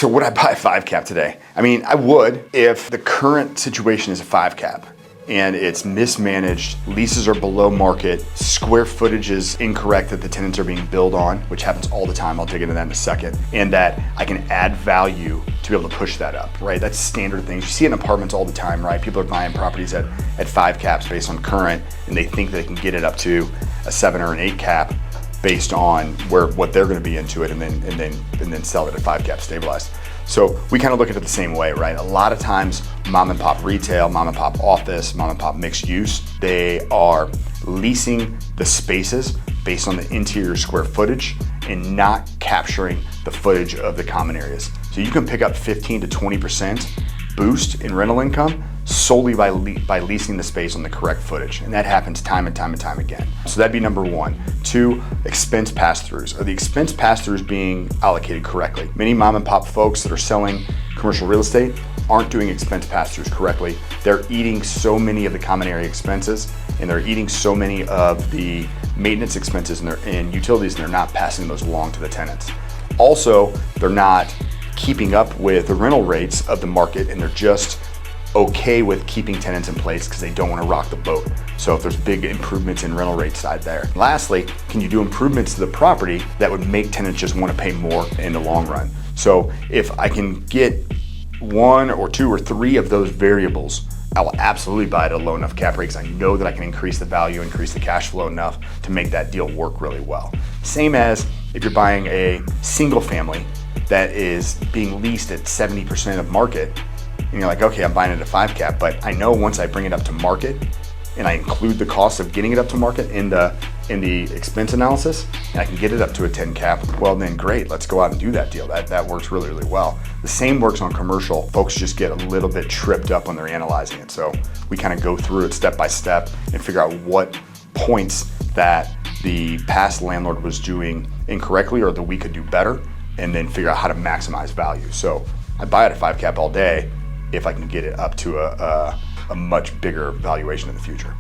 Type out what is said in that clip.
So would I buy a 5 cap today? I mean, I would if the current situation is a 5 cap and it's mismanaged, leases are below market, square footage is incorrect that the tenants are being billed on, which happens all the time, I'll dig into that in a second, and that I can add value to be able to push that up, right? That's standard things. You see it in apartments all the time, right? People are buying properties at 5 caps based on current, and they think they can get it up to a 7 or an 8 cap based on what they're gonna be into it, and then sell it at 5 cap stabilized. So we kind of look at it the same way, right? A lot of times, mom and pop retail, mom and pop office, mom and pop mixed use, they are leasing the spaces based on the interior square footage and not capturing the footage of the common areas. So you can pick up 15 to 20% boost in rental income solely by leasing the space on the correct footage. And that happens time and time and time again. So that'd be number one. 2, expense pass-throughs. Are the expense pass-throughs being allocated correctly? Many mom and pop folks that are selling commercial real estate aren't doing expense pass-throughs correctly. They're eating so many of the common area expenses, and they're eating so many of the maintenance expenses and utilities, and they're not passing those along to the tenants. Also, they're not keeping up with the rental rates of the market, and they're just okay with keeping tenants in place because they don't want to rock the boat. So if there's big improvements in rental rate side there. Lastly, can you do improvements to the property that would make tenants just want to pay more in the long run? So if I can get 1 or 2 or 3 of those variables, I will absolutely buy it at a low enough cap rate because I know that I can increase the value, increase the cash flow enough to make that deal work really well. Same as if you're buying a single family that is being leased at 70% of market, and you're like, okay, I'm buying it at 5 cap, but I know once I bring it up to market and I include the cost of getting it up to market in the expense analysis, and I can get it up to a 10 cap, well then great, let's go out and do that deal. That works really, really well. The same works on commercial. Folks just get a little bit tripped up when they're analyzing it. So we kind of go through it step by step and figure out what points that the past landlord was doing incorrectly or that we could do better, and then figure out how to maximize value. So I buy it at 5 cap all day if I can get it up to a much bigger valuation in the future.